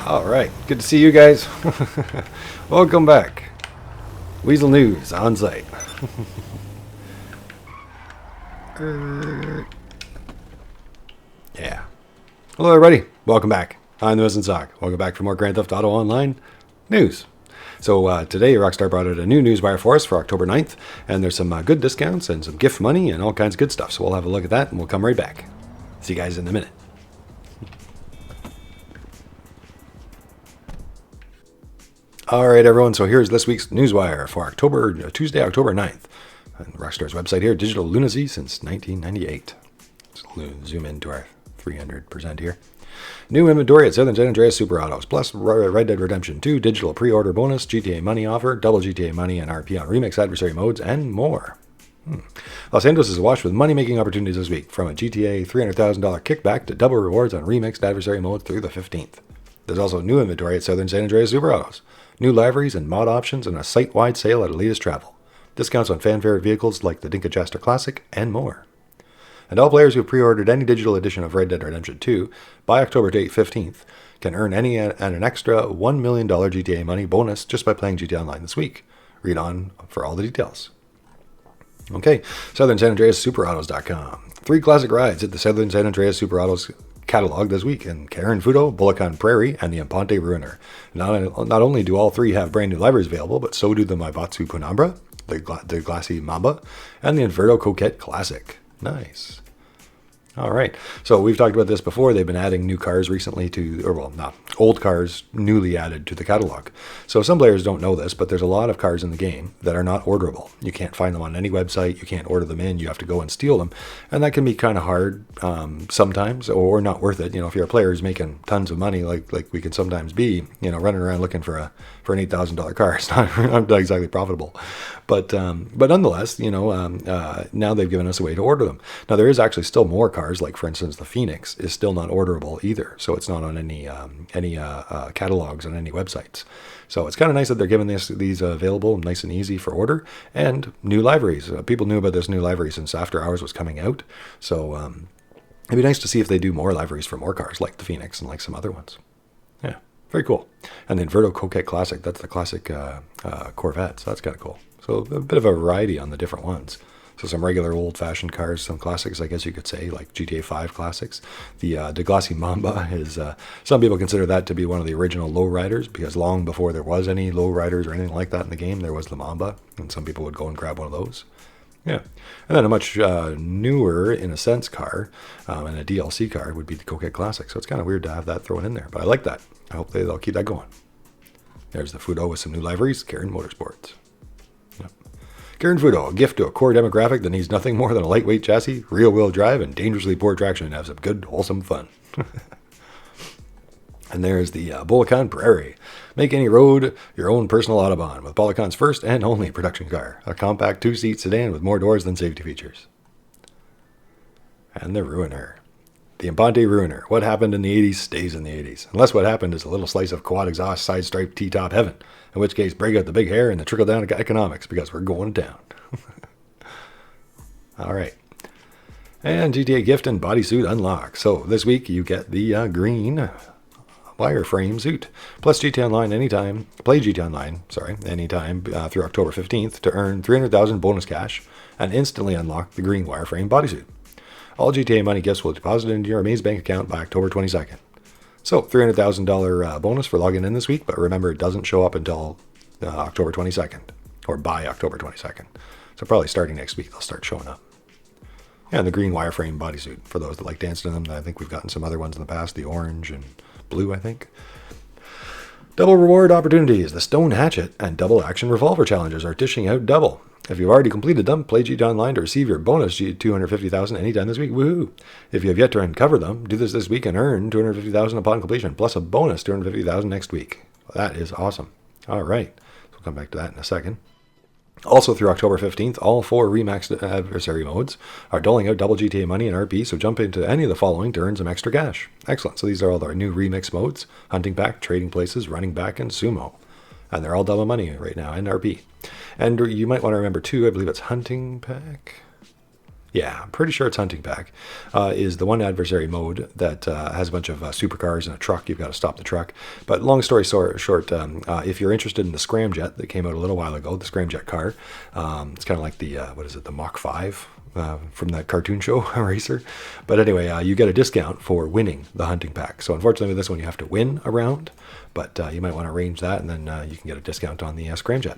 All right, good to see you guys. Welcome back. Weasel News on site. Yeah. Hello, everybody. Welcome back. I'm the Missing Sock. Welcome back for more Grand Theft Auto Online news. So today, Rockstar brought out a new Newswire for us for October 9th, and there's some good discounts and some gift money and all kinds of good stuff. So we'll have a look at that, and we'll come right back. See you guys in a minute. All right, everyone. So here's this week's Newswire for Tuesday, October 9th. On Rockstar's website here, digital lunacy since 1998. Let's zoom into our 300% here. New inventory at Southern San Andreas Super Autos, plus Red Dead Redemption 2 digital pre-order bonus, GTA money offer, double GTA money and RP on remix adversary modes, and more. Los Angeles is awash with money-making opportunities this week, from a GTA $300,000 kickback to double rewards on remixed adversary modes through the 15th. There's also new inventory at Southern San Andreas Super Autos, new liveries and mod options, and a site-wide sale at Elitist Travel. Discounts on fan-favorite vehicles like the Dinkajaster Classic, and more. And all players who have pre-ordered any digital edition of Red Dead Redemption 2 by October 15th can earn an extra $1 million GTA money bonus just by playing GTAOnline this week. Read on for all the details. Okay, Southern San Andreas SuperAutos.com. 3 classic rides at the Southern San Andreas Super Autos catalog this week in Karen Fudo, Bulacan Prairie, and the Empante Ruiner. Not only do all 3 have brand new liveries available, but so do the Maibatsu Punambra, the Glassy Mamba, and the Inverdo Coquette Classic. Nice. All right. So we've talked about this before. They've been adding new cars recently old cars newly added to the catalog. So some players don't know this, but there's a lot of cars in the game that are not orderable. You can't find them on any website. You can't order them in. You have to go and steal them. And that can be kind of hard sometimes, or not worth it. You know, if you're a player who's making tons of money, like we can sometimes be, running around looking for an $8,000 car, it's not exactly profitable. But nonetheless, now they've given us a way to order them. Now there is actually still more cars, like for instance the Phoenix is still not orderable either, so it's not on any catalogs on any websites. So it's kind of nice that they're giving these available nice and easy for order, and new liveries. People knew about this new livery since After Hours was coming out, so it'd be nice to see if they do more liveries for more cars like the Phoenix and like some other ones. Yeah, very cool. And the Inverdo Coquette Classic, that's the classic Corvette, so that's kind of cool. So a bit of a variety on the different ones. So some regular old-fashioned cars, some classics, I guess you could say, like GTA 5 classics. The Glassy Mamba is, some people consider that to be one of the original lowriders, because long before there was any lowriders or anything like that in the game, there was the Mamba, and some people would go and grab one of those. Yeah. And then a much newer, in a sense, car, and a DLC car would be the Coquette Classic. So it's kind of weird to have that thrown in there, but I like that. I hope they'll keep that going. There's the Fudo with some new liveries, Karen Motorsports. Karen Fudo, a gift to a core demographic that needs nothing more than a lightweight chassis, rear-wheel drive, and dangerously poor traction, and have some good, wholesome fun. And there's the Bulacan Prairie. Make any road your own personal Autobahn with Bulacan's first and only production car, a compact 2-seat sedan with more doors than safety features. And the Ruiner. The Empante Ruiner. What happened in the 80s stays in the 80s. Unless what happened is a little slice of quad exhaust side stripe T-top heaven. In which case, break out the big hair and the trickle down economics, because we're going down. All right. And GTA gift and bodysuit unlock. So this week you get the green wireframe suit. Plus GTAOnline anytime. Play GTAOnline, anytime through October 15th to earn 300,000 bonus cash and instantly unlock the green wireframe bodysuit. All GTA money gifts will deposit into your Amaze Bank account by October 22nd. So, $300,000 bonus for logging in this week, but remember, it doesn't show up until October 22nd, or by October 22nd. So probably starting next week, they'll start showing up. Yeah, and the green wireframe bodysuit, for those that like dancing in them. I think we've gotten some other ones in the past, the orange and blue, I think. Double reward opportunities. The Stone Hatchet and Double Action Revolver challenges are dishing out double. If you've already completed them, play GTAOnline to receive your bonus $250,000 anytime this week. Woohoo! If you have yet to uncover them, do this week and earn $250,000 upon completion, plus a bonus $250,000 next week. That is awesome. All right. So we'll come back to that in a second. Also through October 15th, all 4 remaxed adversary modes are doling out double GTA money and RP, so jump into any of the following to earn some extra cash. Excellent. So these are all our new remix modes: Hunting Pack, Trading Places, Running Back, and Sumo. And they're all double money right now, and RP. And you might want to remember too, I believe it's Hunting Pack. Yeah, I'm pretty sure it's Hunting Pack, is the one adversary mode that has a bunch of supercars and a truck. You've got to stop the truck. But long story short, if you're interested in the Scramjet that came out a little while ago, the Scramjet car, it's kind of like the, the Mach 5 from that cartoon show, Racer. But anyway, you get a discount for winning the Hunting Pack. So unfortunately with this one, you have to win a round, but you might want to arrange that, and then you can get a discount on the Scramjet.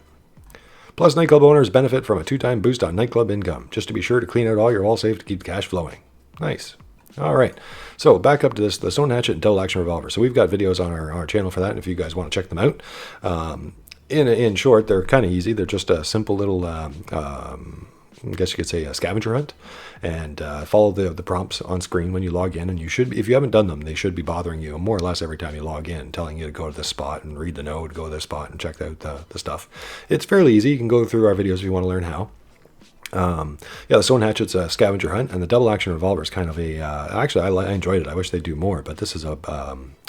Plus, nightclub owners benefit from a 2-time boost on nightclub income, just to be sure to clean out all your wall safe to keep the cash flowing. Nice. All right. So back up to this, the Stone Hatchet and Double Action Revolver. So we've got videos on our channel for that, if you guys want to check them out. In short, they're kind of easy. They're just a simple little, I guess you could say, a scavenger hunt, and follow the prompts on screen when you log in. And you should, if you haven't done them, they should be bothering you more or less every time you log in, telling you to go to this spot and read the node, go to this spot and check out the stuff. It's fairly easy. You can go through our videos if you want to learn how. The Stone Hatchet's a scavenger hunt, and the Double Action Revolver is kind of a, actually I enjoyed it. I wish they'd do more, but this is a,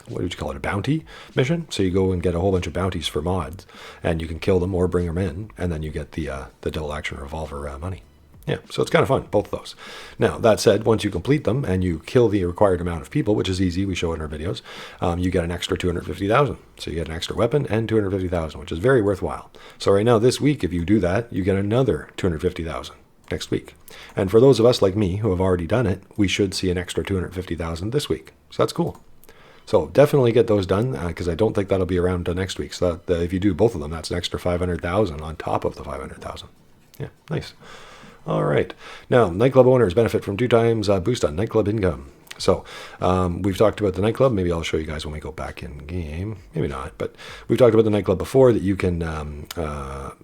what would you call it, a bounty mission? So you go and get a whole bunch of bounties for mods, and you can kill them or bring them in, and then you get the Double Action Revolver money. Yeah, so it's kind of fun, both of those. Now, that said, once you complete them and you kill the required amount of people, which is easy, we show it in our videos, you get an extra 250,000. So you get an extra weapon and 250,000, which is very worthwhile. So right now, this week, if you do that, you get another 250,000 next week. And for those of us like me who have already done it, we should see an extra 250,000 this week. So that's cool. So definitely get those done, because I don't think that'll be around until next week. So that, if you do both of them, that's an extra 500,000 on top of the 500,000. Yeah, nice. All right. Now, nightclub owners benefit from 2 times boost on nightclub income. So we've talked about the nightclub. Maybe I'll show you guys when we go back in game. Maybe not, but we've talked about the nightclub before, that you can, the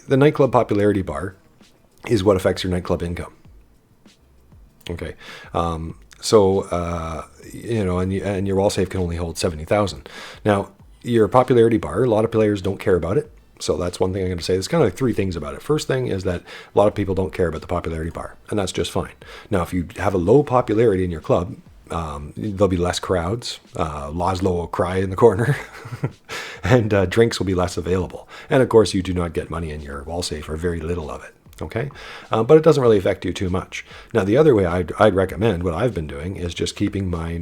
nightclub popularity bar is what affects your nightclub income. Okay. And your wall safe can only hold 70,000. Now, your popularity bar, a lot of players don't care about it. So that's one thing I'm going to say. There's kind of like 3 things about it. First thing is that a lot of people don't care about the popularity bar, and that's just fine. Now, if you have a low popularity in your club, there'll be less crowds. Laszlo will cry in the corner, and drinks will be less available. And of course, you do not get money in your wall safe, or very little of it. Okay, but it doesn't really affect you too much. Now, the other way I'd recommend, what I've been doing, is just keeping my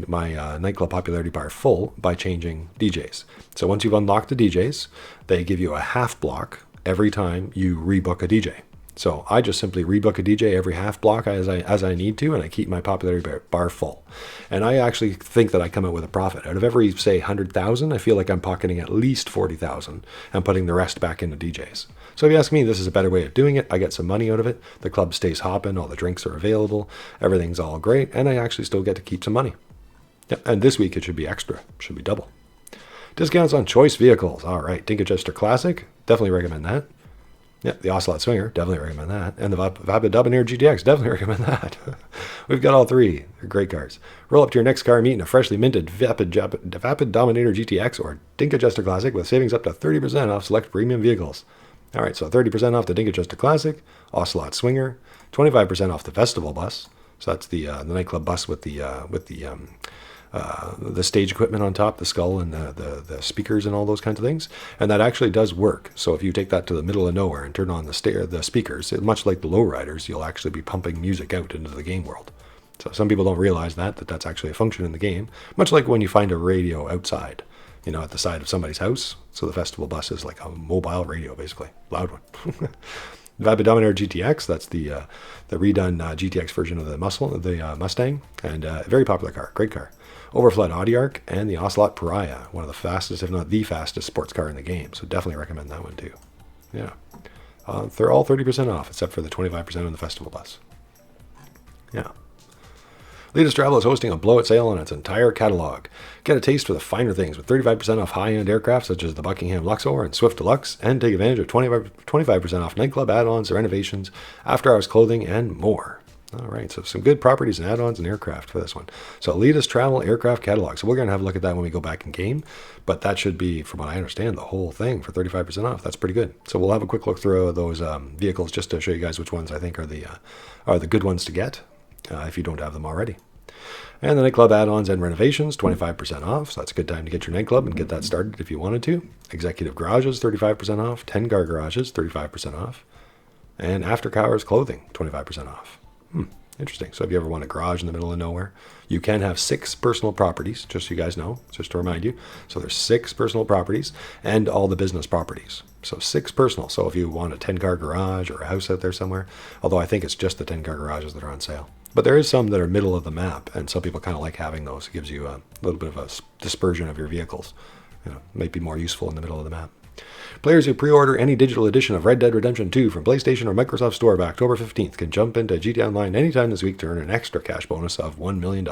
nightclub popularity bar full by changing DJs. So once you've unlocked the DJs, they give you a half block every time you rebook a DJ. So I just simply rebook a DJ every half block as I need to, and I keep my popularity bar full. And I actually think that I come out with a profit. Out of every, say, 100,000, I feel like I'm pocketing at least 40,000 and putting the rest back into DJs. So if you ask me, this is a better way of doing it. I get some money out of it. The club stays hopping. All the drinks are available. Everything's all great. And I actually still get to keep some money. Yeah, and this week it should be extra. It should be double. Discounts on choice vehicles. All right. Dinka Classic. Definitely recommend that. Yeah, the Ocelot Swinger, definitely recommend that. And the Vapid Dominator GTX, definitely recommend that. We've got all 3. They're great cars. Roll up to your next car meet in a freshly minted Vapid Dominator GTX or Dinka Classic with savings up to 30% off select premium vehicles. All right, so 30% off the Dinka Classic, Ocelot Swinger, 25% off the Festival Bus. So that's the nightclub bus with the stage equipment on top, the skull and the speakers and all those kinds of things. And that actually does work. So if you take that to the middle of nowhere and turn on the speakers, much like the lowriders, you'll actually be pumping music out into the game world. So some people don't realize that's actually a function in the game, much like when you find a radio outside, at the side of somebody's house. So the festival bus is like a mobile radio, basically, loud one. Vapid Dominator GTX, that's the redone GTX version of the Mustang, and a very popular car, great car. Overflood Audiarch, and the Ocelot Pariah, one of the fastest, if not the fastest, sports car in the game. So definitely recommend that one too. Yeah, they're all 30% off, except for the 25% on the festival bus. Yeah. Elitist Travel is hosting a blowout sale on its entire catalog. Get a taste for the finer things with 35% off high-end aircraft such as the Buckingham Luxor and Swift Deluxe, and take advantage of 25% off nightclub add-ons, renovations, after-hours clothing, and more. All right, so some good properties and add-ons and aircraft for this one. So Elitist Travel Aircraft Catalog. So we're going to have a look at that when we go back in game, but that should be, from what I understand, the whole thing for 35% off. That's pretty good. So we'll have a quick look through those vehicles just to show you guys which ones I think are the good ones to get if you don't have them already. And the nightclub add-ons and renovations, 25% off. So that's a good time to get your nightclub and get that started if you wanted to. Executive garages, 35% off. 10-car garages, 35% off. And after hours clothing, 25% off. Interesting. So if you ever want a garage in the middle of nowhere, you can have 6 personal properties, just so you guys know, just to remind you. So there's 6 personal properties and all the business properties. So 6 personal. So if you want a 10-car garage or a house out there somewhere, although I think it's just the 10-car garages that are on sale. But there is some that are middle of the map, and some people kind of like having those. It gives you a little bit of a dispersion of your vehicles. Might be more useful in the middle of the map. Players who pre-order any digital edition of Red Dead Redemption 2 from PlayStation or Microsoft Store by October 15th can jump into GTAOnline anytime this week to earn an extra cash bonus of $1 million.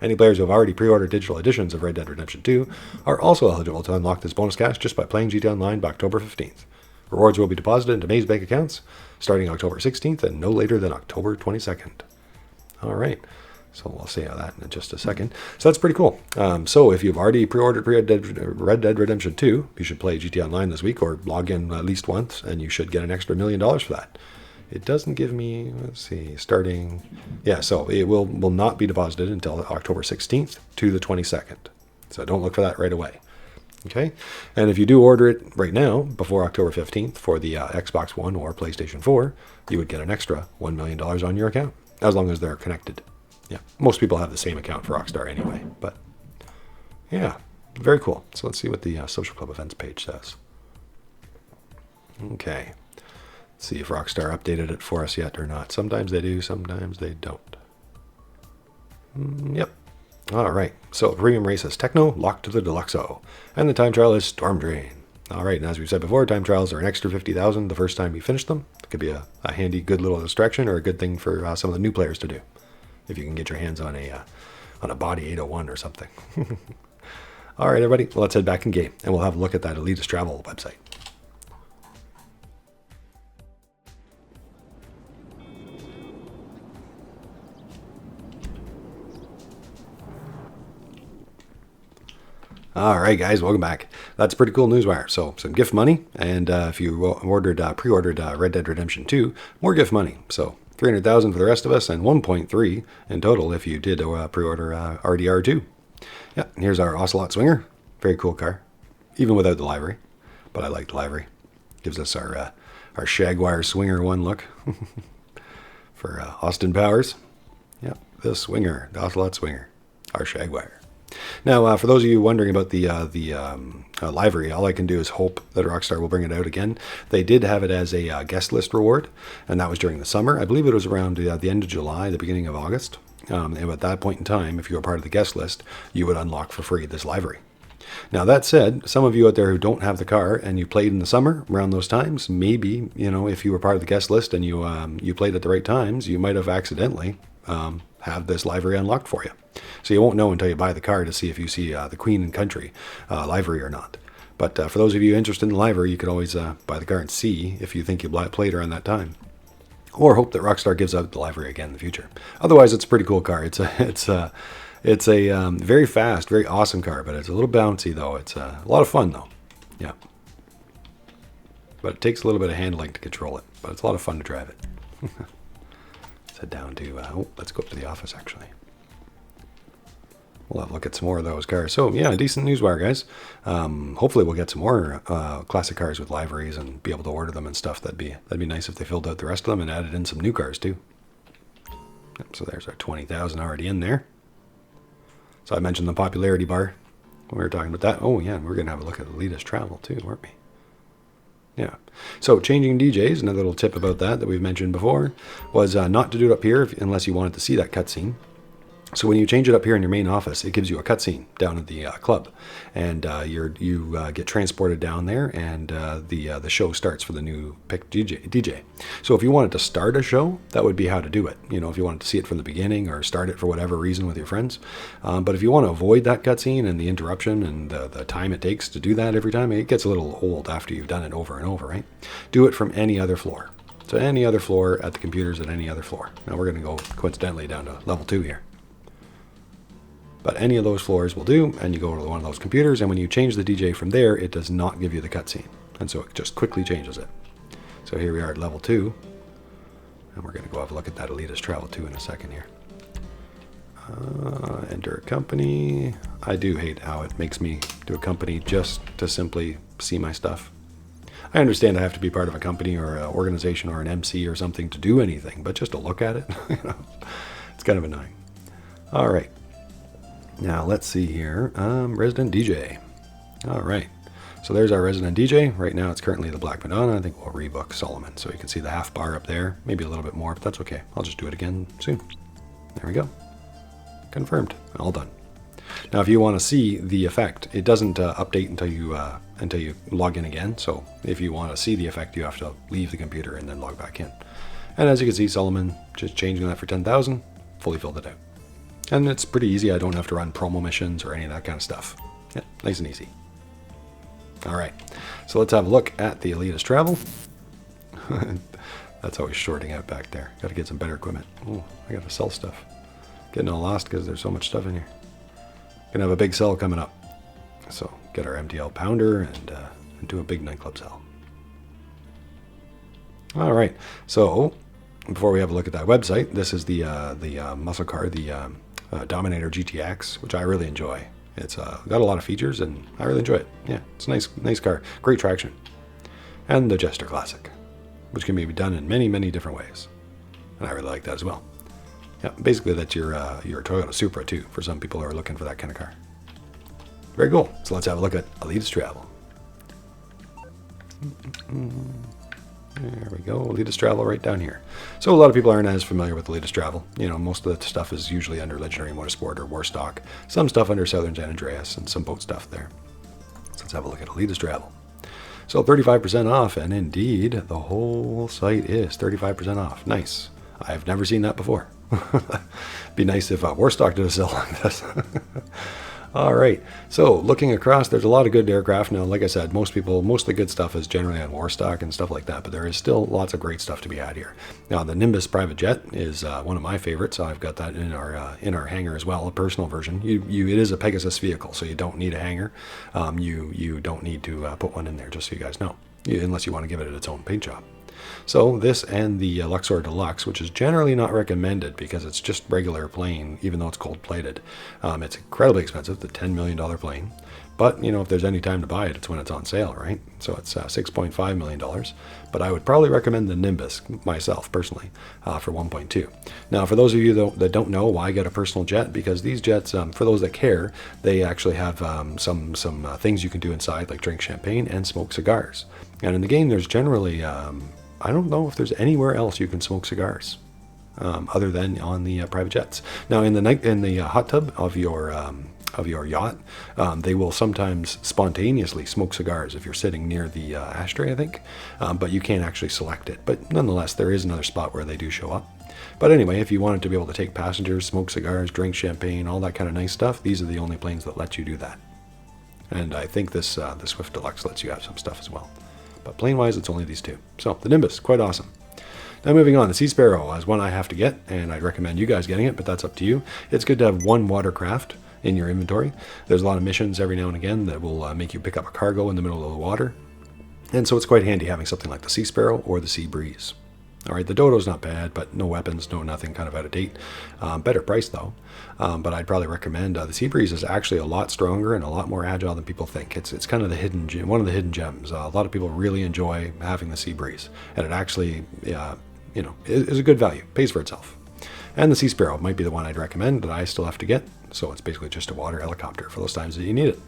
Any players who have already pre-ordered digital editions of Red Dead Redemption 2 are also eligible to unlock this bonus cash just by playing GTAOnline by October 15th. Rewards will be deposited into Maze Bank accounts starting October 16th and no later than October 22nd. All right. So we'll see how that in just a second. So that's pretty cool. So if you've already pre-ordered Red Dead Redemption 2, you should play GTAOnline this week or log in at least once, and you should get an extra $1 million for that. It doesn't give me, let's see, starting, yeah, so it will not be deposited until October 16th to the 22nd. So don't look for that right away. Okay, and if you do order it right now, before October 15th for the Xbox One or PlayStation 4, you would get an extra $1 million on your account, as long as they're connected. Yeah, most people have the same account for Rockstar anyway, but yeah, very cool. So let's see what the Social Club events page says. Okay, let's see if Rockstar updated it for us yet or not. Sometimes they do, sometimes they don't. Yep. All right, so premium race is Techno, locked to the Deluxo, and the time trial is Storm Drain. All right, and as we've said before, time trials are an extra 50,000 the first time you finish them. It could be a handy, good little distraction or a good thing for some of the new players to do, if you can get your hands on a body 801 or something. All right, everybody, well, let's head back in game, and we'll have a look at that Elitist Travel website. All right, guys, welcome back. That's pretty cool Newswire. So some gift money, and if you pre-ordered Red Dead Redemption 2, more gift money. So 300,000 for the rest of us, and 1.3 in total if you did pre-order RDR 2. Yeah, and here's our Ocelot Swinger. Very cool car, even without the livery. But I like the livery. Gives us our Shagwire Swinger 1 look for Austin Powers. Yeah, the Swinger, the Ocelot Swinger, our Shagwire. Now, for those of you wondering about the livery, all I can do is hope that Rockstar will bring it out again. They did have it as a guest list reward, and that was during the summer. I believe it was around the end of July, the beginning of August. And at that point in time, if you were part of the guest list, you would unlock for free this livery. Now, that said, some of you out there who don't have the car and you played in the summer around those times, maybe, if you were part of the guest list and you played at the right times, you might have accidentally have this livery unlocked for you. So you won't know until you buy the car to see if you see the Queen and Country livery or not. But for those of you interested in the livery, you could always buy the car and see if you think you played around that time. Or hope that Rockstar gives out the livery again in the future. Otherwise, it's a pretty cool car. It's a very fast, very awesome car, but it's a little bouncy, though. It's a lot of fun, though. Yeah. But it takes a little bit of handling to control it, but it's a lot of fun to drive it. Let's head down to, let's go up to the office, actually. We'll have a look at some more of those cars. So, yeah, decent Newswire, guys. Hopefully we'll get some more classic cars with liveries and be able to order them and stuff. That'd be nice if they filled out the rest of them and added in some new cars, too. Yep, so there's our 20,000 already in there. So I mentioned the popularity bar when we were talking about that. Oh, yeah, and we're going to have a look at Elitist Travel, too, weren't we? Yeah. So changing DJs, another little tip about that we've mentioned before, was not to do it up here unless you wanted to see that cutscene. So when you change it up here in your main office, it gives you a cutscene down at the club, and you get transported down there, and the show starts for the new pick DJ. So if you wanted to start a show, that would be how to do it. If you wanted to see it from the beginning or start it for whatever reason with your friends. But if you want to avoid that cutscene and the interruption and the time it takes to do that every time, it gets a little old after you've done it over and over, right? Do it from any other floor. So any other floor at the computers at any other floor. Now we're going to go coincidentally down to level 2 here. But any of those floors will do, and you go to one of those computers, and when you change the DJ from there, it does not give you the cutscene. And so it just quickly changes it. So here we are at level 2, and we're going to go have a look at that Elitist Travel 2 in a second here. Enter a company. I do hate how it makes me do a company just to simply see my stuff. I understand I have to be part of a company or an organization or an MC or something to do anything, but just to look at it, it's kind of annoying. All right. Now let's see here. Resident DJ. All right. So there's our resident DJ. Right now it's currently the Black Madonna. I think we'll rebook Solomon. So you can see the half bar up there. Maybe a little bit more, but that's okay. I'll just do it again soon. There we go. Confirmed. All done. Now if you want to see the effect, it doesn't update until you log in again. So if you want to see the effect, you have to leave the computer and then log back in. And as you can see, Solomon, just changing that for 10,000, fully filled it out. And it's pretty easy. I don't have to run promo missions or any of that kind of stuff. Yeah, nice and easy. All right, so let's have a look at the Elitist Travel. That's always shorting out back there. Got to get some better equipment. Oh, I got to sell stuff. Getting all lost because there's so much stuff in here. Gonna have a big sell coming up. So get our MTL pounder and do a big nightclub sell. All right, so before we have a look at that website, this is the muscle car, the Dominator GTX, which I really enjoy. It's got a lot of features, and I really enjoy it. Yeah, it's a nice car. Great traction. And the Jester Classic, which can be done in many, many different ways. And I really like that as well. Yeah, basically that's your Toyota Supra, too, for some people who are looking for that kind of car. Very cool. So let's have a look at Elitist Travel. There we go, Elitist Travel right down here. So a lot of people aren't as familiar with Elitist Travel. You know, most of the stuff is usually under Legendary Motorsport or Warstock. Some stuff under Southern San Andreas and some boat stuff there. So let's have a look at Elitist Travel. So 35% off, and indeed, the whole site is 35% off. Nice. I've never seen that before. Be nice if Warstock did a sale like this. All right, so looking across, there's a lot of good aircraft. Now, like I said, most of the good stuff is generally on Warstock and stuff like that, but there is still lots of great stuff to be had here. Now, the Nimbus private jet is one of my favorites. I've got that in our hangar as well, a personal version. It is a Pegasus vehicle, so you don't need a hangar. You don't need to put one in there, just so you guys know, unless you want to give it its own paint job. So this and the Luxor Deluxe, which is generally not recommended because it's just regular plane, even though it's gold plated. It's incredibly expensive, the $10 million plane. But, you know, if there's any time to buy it, it's when it's on sale, right? So it's $6.5 million. But I would probably recommend the Nimbus myself, personally, for 1.2. Now, for those of you that don't know why get a personal jet, because these jets, for those that care, they actually have some things you can do inside, like drink champagne and smoke cigars. And in the game, there's generally... I don't know if there's anywhere else you can smoke cigars other than on the private jets. Now, in the hot tub of your yacht, they will sometimes spontaneously smoke cigars if you're sitting near the ashtray, I think, but you can't actually select it. But nonetheless, there is another spot where they do show up. But anyway, if you wanted to be able to take passengers, smoke cigars, drink champagne, all that kind of nice stuff, these are the only planes that let you do that. And I think the Swift Deluxe lets you have some stuff as well. But plane-wise, it's only these two. So, the Nimbus, quite awesome. Now moving on, the Sea Sparrow is one I have to get, and I'd recommend you guys getting it, but that's up to you. It's good to have one watercraft in your inventory. There's a lot of missions every now and again that will make you pick up a cargo in the middle of the water. And so it's quite handy having something like the Sea Sparrow or the Sea Breeze. All right, the Dodo's not bad, but no weapons, no nothing, kind of out of date. Better price, though. But I'd probably recommend the Sea Breeze is actually a lot stronger and a lot more agile than people think. It's kind of one of the hidden gems. A lot of people really enjoy having the Sea Breeze, and it actually, is a good value. Pays for itself. And the Sea Sparrow might be the one I'd recommend that I still have to get. So it's basically just a water helicopter for those times that you need it.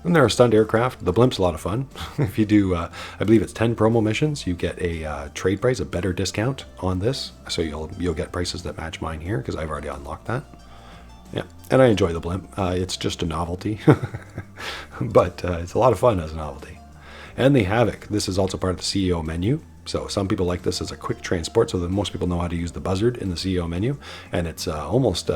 Then there are stunt aircraft. The blimp's a lot of fun. If you do, I believe it's 10 promo missions, you get a trade price, a better discount on this. So you'll get prices that match mine here because I've already unlocked that. Yeah, and I enjoy the blimp. It's just a novelty, but it's a lot of fun as a novelty. And the Havoc. This is also part of the CEO menu. So some people like this as a quick transport, so that most people know how to use the buzzard in the CEO menu, and it's almost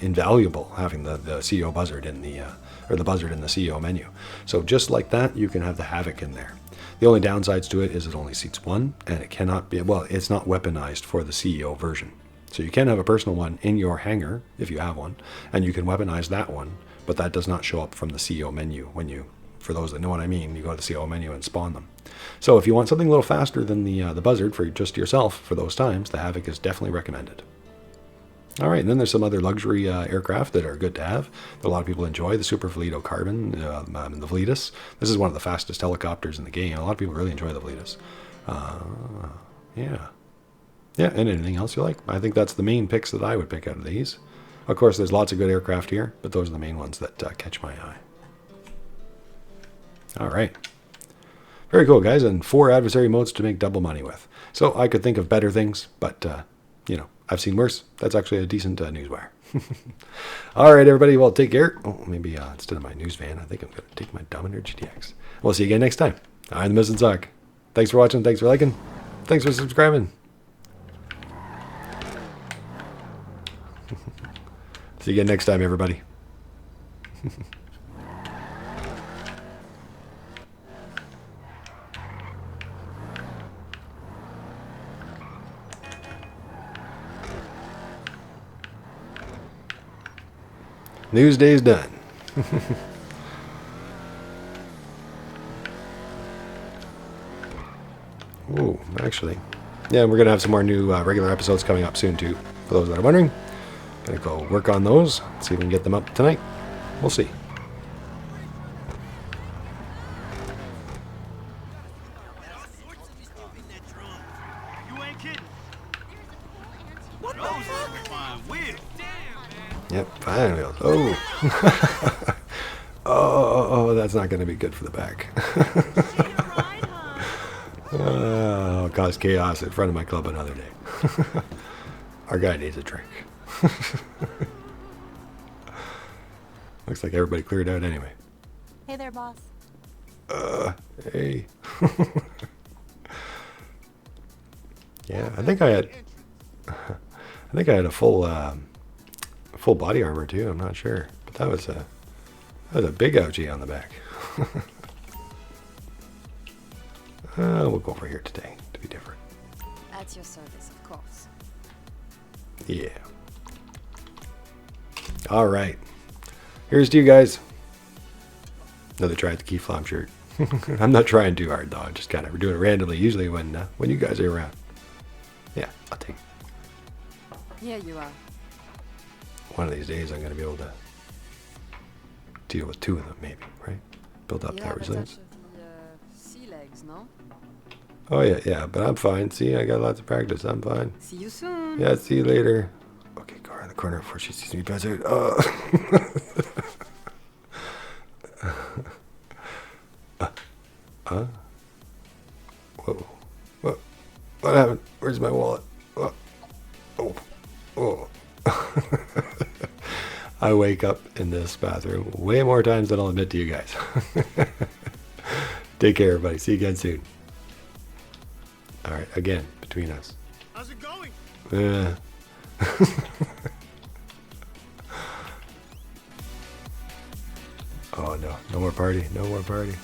invaluable having the CEO buzzard in the buzzard in the CEO menu. So just like that, you can have the Havoc in there. The only downsides to it is it only seats one, and it cannot be, well, it's not weaponized for the CEO version. So you can have a personal one in your hangar if you have one, and you can weaponize that one, but that does not show up from the CEO menu when you, for those that know what I mean, you go to the CEO menu and spawn them. So if you want something a little faster than the buzzard for just yourself for those times, the Havoc is definitely recommended. All right, and then there's some other luxury aircraft that are good to have that a lot of people enjoy. The Super Vledo Carbon, the Vletus. This is one of the fastest helicopters in the game. A lot of people really enjoy the Vletus. Yeah. Yeah, and anything else you like? I think that's the main picks that I would pick out of these. Of course, there's lots of good aircraft here, but those are the main ones that catch my eye. All right. Very cool, guys, and 4 adversary modes to make double money with. So I could think of better things, but, you know, I've seen worse. That's actually a decent Newswire. All right, everybody. Well, take care. Oh, maybe instead of my news van, I think I'm going to take my Dominator GTX. We'll see you again next time. I'm the Missing Sock. Thanks for watching. Thanks for liking. Thanks for subscribing. See you again next time, everybody. News day's done. Ooh, actually. Yeah, we're going to have some more new regular episodes coming up soon, too. For those that are wondering. Going to go work on those. See if we can get them up tonight. We'll see. Yep, fine wheels. Oh. Oh, that's not going to be good for the back. I'll cause chaos in front of my club another day. Our guy needs a drink. Looks like everybody cleared out anyway. Hey there, boss. Hey. Yeah, I think I had a full body armor too. I'm not sure, but that was a big ouchie on the back. We'll go over here today to be different. At your service, of course. Yeah. All right. Here's to you guys. Another try at the Key Flam shirt. I'm not trying too hard though. I'm just kind of doing it randomly. Usually when you guys are around. Yeah, I'll take it. Here you are. One of these days I'm going to be able to deal with 2 of them, maybe, right? Build up that resilience. Sea legs, no? Oh yeah, but I'm fine. See, I got lots of practice. I'm fine. See you soon. Yeah, see you later. Okay, go around the corner before she sees me pass out. Whoa. What happened? Where's my wallet? Oh. I wake up in this bathroom way more times than I'll admit to you guys. Take care, everybody. See you again soon. All right, again, between us. How's it going? Oh, no. No more party. No more party.